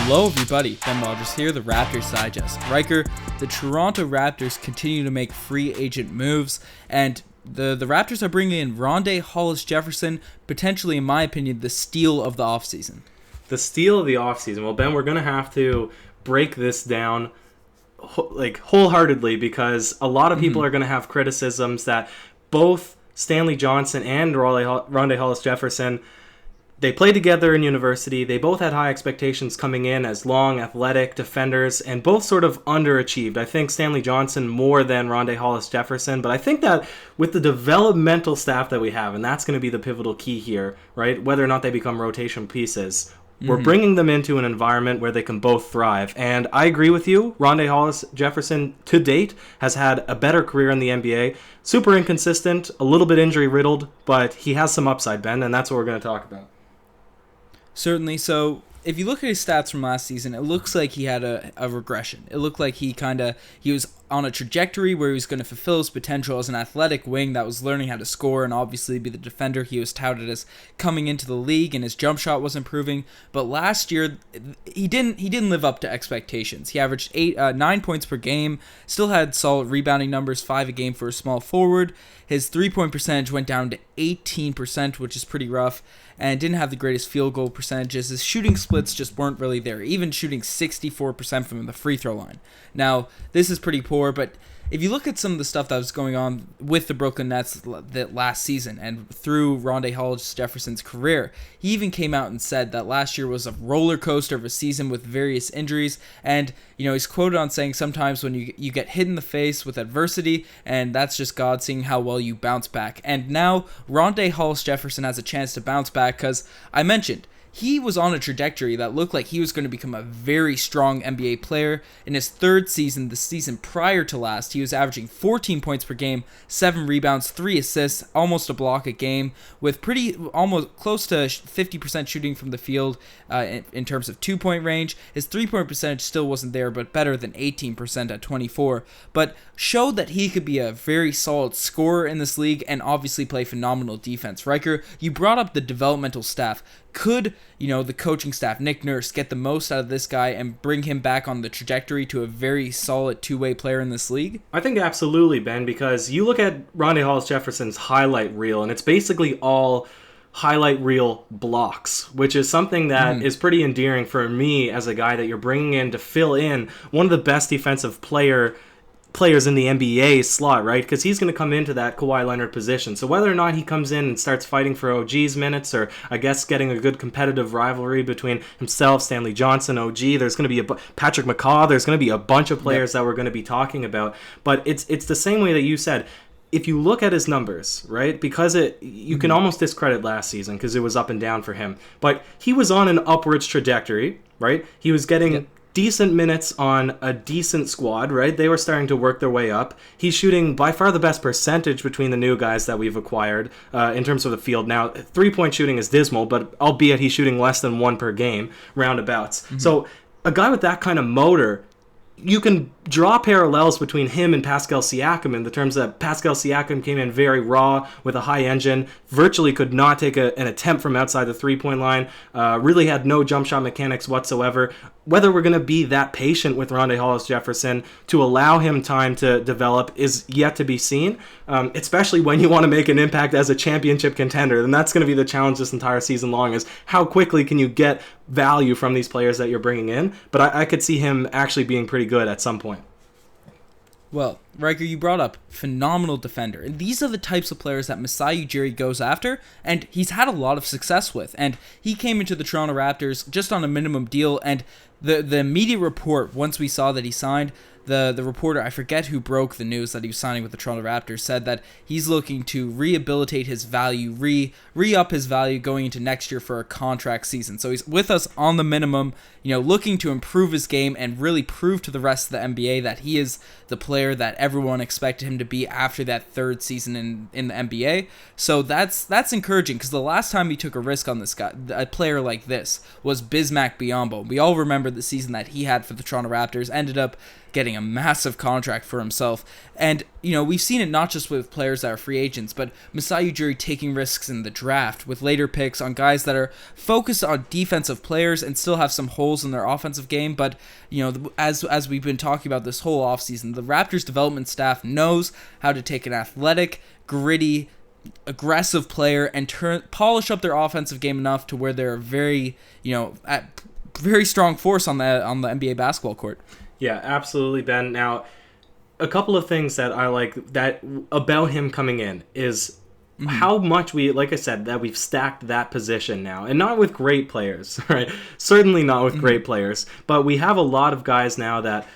Hello everybody, Ben Rogers here, the Raptors Digest. Riker, the Toronto Raptors continue to make free agent moves, and the Raptors are bringing in Rondae Hollis-Jefferson, potentially, in my opinion, the steal of the offseason. The steal of the offseason. Well, Ben, we're going to have to break this down wholeheartedly because a lot of people are going to have criticisms that both Stanley Johnson and Rondae Hollis-Jefferson, they played together in university. They both had high expectations coming in as long, athletic defenders, and both sort of underachieved. I think Stanley Johnson more than Rondae Hollis-Jefferson, but I think that with the developmental staff that we have, and that's going to be the pivotal key here, right? Whether or not they become rotation pieces, we're bringing them into an environment where they can both thrive. And I agree with you. Rondae Hollis-Jefferson, to date, has had a better career in the NBA. Super inconsistent, a little bit injury-riddled, but he has some upside, Ben, and that's what we're going to talk about. Certainly. So if you look at his stats from last season, it looks like he had a regression. It looked like he was on a trajectory where he was going to fulfill his potential as an athletic wing that was learning how to score and obviously be the defender he was touted as coming into the league, and his jump shot was improving. But last year, he didn't live up to expectations. He averaged 9 points per game, still had solid rebounding numbers, 5 a game for a small forward. His three-point percentage went down to 18%, which is pretty rough, and didn't have the greatest field goal percentages. His shooting splits just weren't really there, even shooting 64% from the free throw line. Now, this is pretty poor, but if you look at some of the stuff that was going on with the Brooklyn Nets that last season and through Rondae Hollis-Jefferson's career, he even came out and said that last year was a roller coaster of a season with various injuries. And, he's quoted on saying sometimes when you get hit in the face with adversity, and that's just God seeing how well you bounce back. And now Rondae Hollis-Jefferson has a chance to bounce back because I mentioned, he was on a trajectory that looked like he was going to become a very strong NBA player. In his third season, the season prior to last, he was averaging 14 points per game, 7 rebounds, 3 assists, almost a block a game, with almost close to 50% shooting from the field in terms of 2-point range. His 3-point percentage still wasn't there, but better than 18% at 24. But showed that he could be a very solid scorer in this league and obviously play phenomenal defense. Riker, you brought up the developmental staff. Could, the coaching staff, Nick Nurse, get the most out of this guy and bring him back on the trajectory to a very solid two-way player in this league? I think absolutely, Ben, because you look at Rondae Hollis-Jefferson's highlight reel, and it's basically all highlight reel blocks, which is something that is pretty endearing for me as a guy that you're bringing in to fill in one of the best defensive players in the NBA slot, right? Because he's going to come into that Kawhi Leonard position. So whether or not he comes in and starts fighting for OG's minutes, or I guess getting a good competitive rivalry between himself, Stanley Johnson, OG, there's going to be Patrick McCaw, there's going to be a bunch of players that we're going to be talking about. But it's the same way that you said. If you look at his numbers, right, because you can almost discredit last season because it was up and down for him. But he was on an upwards trajectory, right? He was getting decent minutes on a decent squad, right? They were starting to work their way up. He's shooting by far the best percentage between the new guys that we've acquired in terms of the field. Now, 3-point shooting is dismal, but albeit he's shooting less than 1 per game, roundabouts. So a guy with that kind of motor, you can draw parallels between him and Pascal Siakam in the terms that Pascal Siakam came in very raw with a high engine, virtually could not take an attempt from outside the 3-point line, really had no jump shot mechanics whatsoever. Whether we're going to be that patient with Rondae Hollis-Jefferson to allow him time to develop is yet to be seen, especially when you want to make an impact as a championship contender. And that's going to be the challenge this entire season long, is how quickly can you get value from these players that you're bringing in. But I could see him actually being pretty good at some point. Well, Riker, you brought up phenomenal defender. And these are the types of players that Masai Ujiri goes after, and he's had a lot of success with. And he came into the Toronto Raptors just on a minimum deal, and the media report, once we saw that he signed, the reporter, I forget who broke the news that he was signing with the Toronto Raptors, said that he's looking to rehabilitate his value, re-up his value going into next year for a contract season. So he's with us on the minimum, looking to improve his game and really prove to the rest of the NBA that he is the player that everyone expected him to be after that third season in the NBA. So that's encouraging, because the last time he took a risk on this guy, a player like this, was Bismack Biyombo. We all remember the season that he had for the Toronto Raptors, ended up getting a massive contract for himself. And, we've seen it not just with players that are free agents, but Masai Ujiri taking risks in the draft with later picks on guys that are focused on defensive players and still have some holes in their offensive game. But, as we've been talking about this whole offseason, the Raptors development staff knows how to take an athletic, gritty, aggressive player and polish up their offensive game enough to where they're very, very strong force on the NBA basketball court. Yeah, absolutely, Ben. Now, a couple of things that I like that about him coming in is how much like I said, that we've stacked that position now, and not with great players, right? Certainly not with great players, but we have a lot of guys now that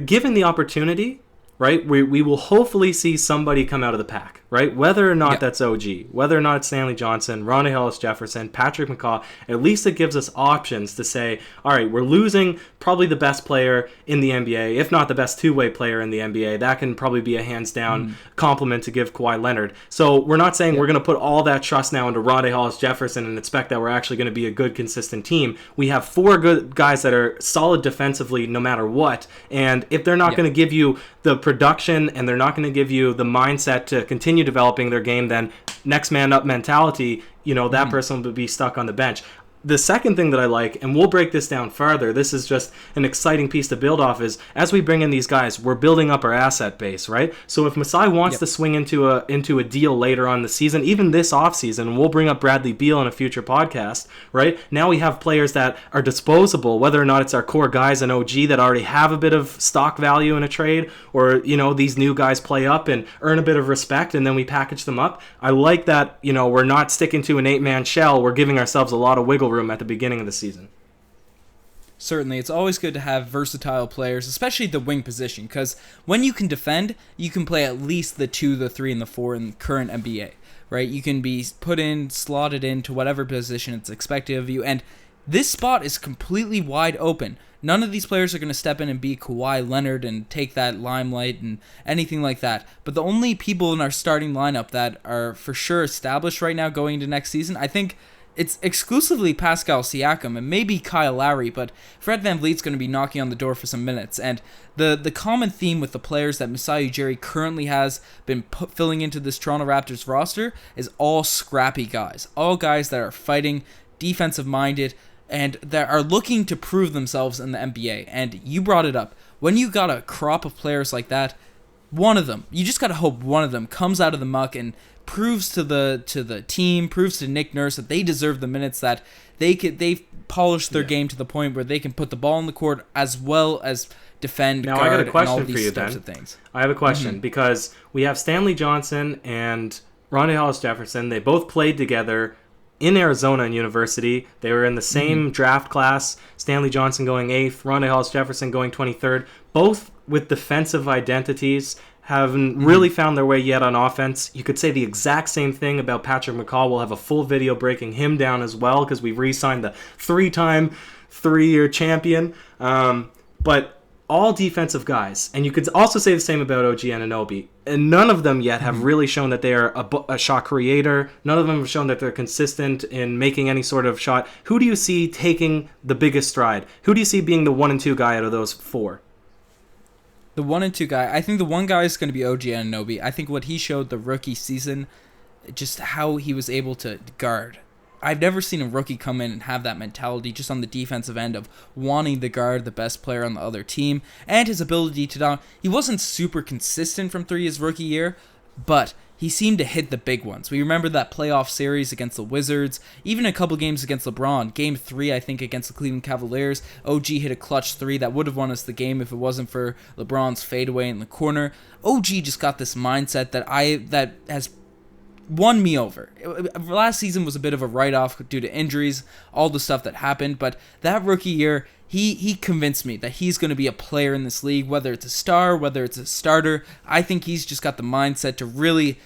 given the opportunity, right? We will hopefully see somebody come out of the pack, right? Whether or not that's OG, whether or not it's Stanley Johnson, Rondae Hollis-Jefferson, Patrick McCaw, at least it gives us options to say, all right, we're losing probably the best player in the NBA, if not the best two-way player in the NBA. That can probably be a hands-down compliment to give Kawhi Leonard. So we're not saying we're going to put all that trust now into Rondae Hollis-Jefferson and expect that we're actually going to be a good, consistent team. We have 4 good guys that are solid defensively no matter what, and if they're not going to give you the production and they're not going to give you the mindset to continue developing their game, then next man up mentality, that person would be stuck on the bench. The second thing that I like, and we'll break this down further, this is just an exciting piece to build off, is as we bring in these guys, we're building up our asset base, right? So if Masai wants to swing into a deal later on in the season, even this offseason, we'll bring up Bradley Beal in a future podcast, right? Now we have players that are disposable, whether or not it's our core guys and OG that already have a bit of stock value in a trade, or, these new guys play up and earn a bit of respect, and then we package them up. I like that, we're not sticking to an 8-man shell. We're giving ourselves a lot of wiggle room at the beginning of the season. Certainly, it's always good to have versatile players, especially the wing position, because when you can defend, you can play at least the 2, the 3, and the 4 in the current NBA, right? You can be slotted into whatever position it's expected of you, and this spot is completely wide open. None of these players are going to step in and be Kawhi Leonard and take that limelight and anything like that. But the only people in our starting lineup that are for sure established right now going into next season, I think it's exclusively Pascal Siakam and maybe Kyle Lowry, but Fred VanVleet's going to be knocking on the door for some minutes. And the common theme with the players that Masai Ujiri currently has been filling into this Toronto Raptors roster is all scrappy guys. All guys that are fighting, defensive-minded, and that are looking to prove themselves in the NBA. And you brought it up. When you got a crop of players like that, one of them, you just got to hope one of them comes out of the muck and proves to the team, proves to Nick Nurse that they deserve the minutes, that they've polished their game to the point where they can put the ball in the court as well as defend, now, guard, I got a question and all for you, these types Ben. of things. I have a question because we have Stanley Johnson and Rondae Hollis-Jefferson. They both played together in Arizona and University. They were in the same draft class. Stanley Johnson going 8th, Rondae Hollis-Jefferson going 23rd. Both with defensive identities, haven't really found their way yet on offense. You could say the exact same thing about Patrick McCaw. We'll have a full video breaking him down as well because we've re-signed the 3-time 3-year champion. But all defensive guys. And you could also say the same about OG Anunoby. And none of them yet have really shown that they are a shot creator. None of them have shown that they're consistent in making any sort of shot. Who do you see taking the biggest stride? Who do you see being the 1 and 2 guy out of those 4? The 1 and 2 guy, I think the one guy is going to be OG Anunoby. I think what he showed the rookie season, just how he was able to guard. I've never seen a rookie come in and have that mentality just on the defensive end of wanting to guard the best player on the other team, and his ability to down. He wasn't super consistent from 3 his rookie year, but he seemed to hit the big ones. We remember that playoff series against the Wizards, even a couple games against LeBron. Game 3, I think, against the Cleveland Cavaliers, OG hit a clutch 3 that would have won us the game if it wasn't for LeBron's fadeaway in the corner. OG just got this mindset that has won me over. Last season was a bit of a write-off due to injuries, all the stuff that happened, but that rookie year, he convinced me that he's going to be a player in this league, whether it's a star, whether it's a starter. I think he's just got the mindset to really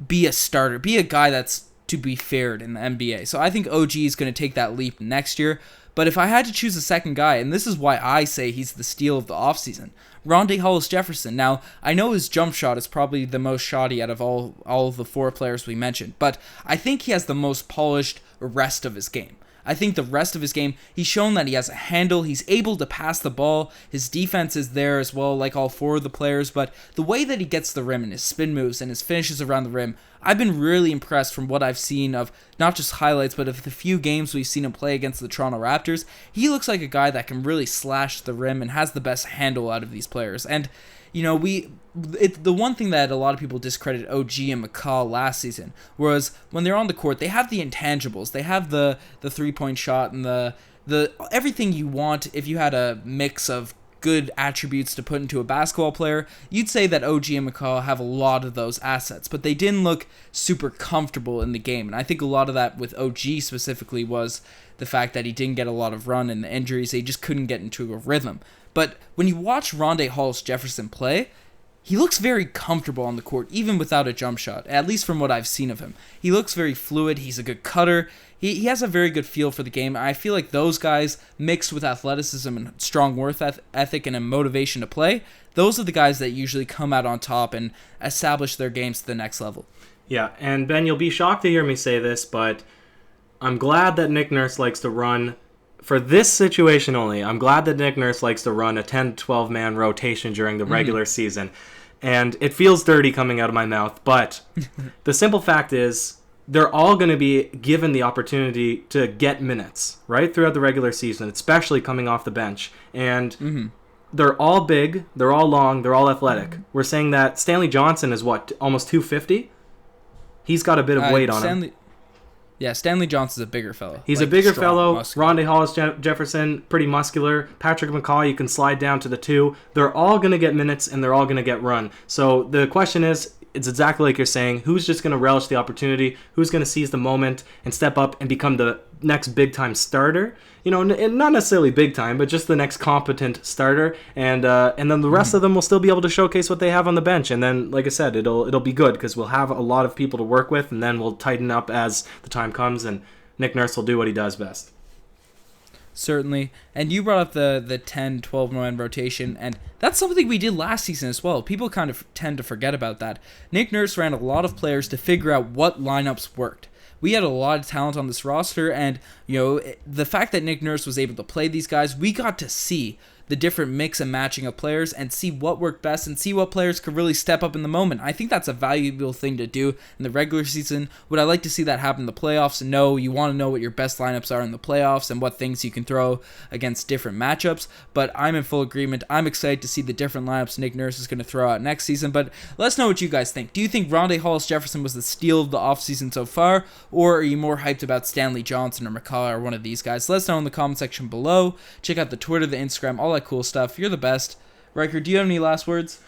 be a starter, be a guy that's to be feared in the NBA. So I think OG is going to take that leap next year. But if I had to choose a second guy, and this is why I say he's the steal of the offseason, Rondae Hollis-Jefferson. Now, I know his jump shot is probably the most shoddy out of all of the 4 players we mentioned, but I think he has the most polished rest of his game. I think the rest of his game, he's shown that he has a handle. He's able to pass the ball. His defense is there as well, like all four of the players. But the way that he gets to the rim and his spin moves and his finishes around the rim, I've been really impressed from what I've seen of not just highlights, but of the few games we've seen him play against the Toronto Raptors. He looks like a guy that can really slash the rim and has the best handle out of these players. And the one thing that a lot of people discredit OG and McCall last season was when they're on the court, they have the intangibles. They have the 3-point shot and the everything you want. If you had a mix of good attributes to put into a basketball player, you'd say that OG and McCall have a lot of those assets, but they didn't look super comfortable in the game. And I think a lot of that with OG specifically was the fact that he didn't get a lot of run and the injuries. He just couldn't get into a rhythm. But when you watch Rondae Hollis-Jefferson play, he looks very comfortable on the court, even without a jump shot, at least from what I've seen of him. He looks very fluid. He's a good cutter. He has a very good feel for the game. I feel like those guys, mixed with athleticism and strong work ethic and a motivation to play, those are the guys that usually come out on top and establish their games to the next level. Yeah, and Ben, you'll be shocked to hear me say this, but I'm glad that Nick Nurse likes to run, for this situation only, I'm glad that Nick Nurse likes to run a 10 to 12-man rotation during the regular season. And it feels dirty coming out of my mouth, but the simple fact is they're all going to be given the opportunity to get minutes, right, throughout the regular season, especially coming off the bench. And they're all big, they're all long, they're all athletic. We're saying that Stanley Johnson is, almost 250? He's got a bit of weight on him. Yeah, Stanley Johnson's a bigger fellow. He's a bigger fellow. Rondae Hollis-Jefferson, pretty muscular. Patrick McCaw, you can slide down to the 2. They're all going to get minutes, and they're all going to get run. So the question is, it's exactly like you're saying, who's just going to relish the opportunity? Who's going to seize the moment and step up and become the next big-time starter? Not necessarily big-time, but just the next competent starter. And then the rest of them will still be able to showcase what they have on the bench. And then, like I said, it'll be good because we'll have a lot of people to work with, and then we'll tighten up as the time comes, and Nick Nurse will do what he does best. Certainly. And you brought up the 10, 12-man rotation, and that's something we did last season as well. People kind of tend to forget about that. Nick Nurse ran a lot of players to figure out what lineups worked. We had a lot of talent on this roster, and the fact that Nick Nurse was able to play these guys, we got to see the different mix and matching of players and see what worked best and see what players could really step up in the moment. I think that's a valuable thing to do in the regular season. Would I like to see that happen in the playoffs? No, you want to know what your best lineups are in the playoffs and what things you can throw against different matchups, but I'm in full agreement. I'm excited to see the different lineups Nick Nurse is going to throw out next season, but let us know what you guys think. Do you think Rondae Hollis-Jefferson was the steal of the offseason so far, or are you more hyped about Stanley Johnson or McCall or one of these guys? Let us know in the comment section below. Check out the Twitter, the Instagram, all that cool stuff. You're the best. Ryker, do you have any last words?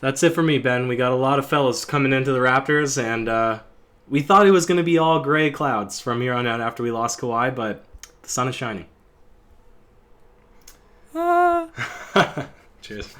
That's it for me, Ben. We got a lot of fellas coming into the Raptors, and we thought it was going to be all gray clouds from here on out after we lost Kawhi, but the sun is shining. Cheers.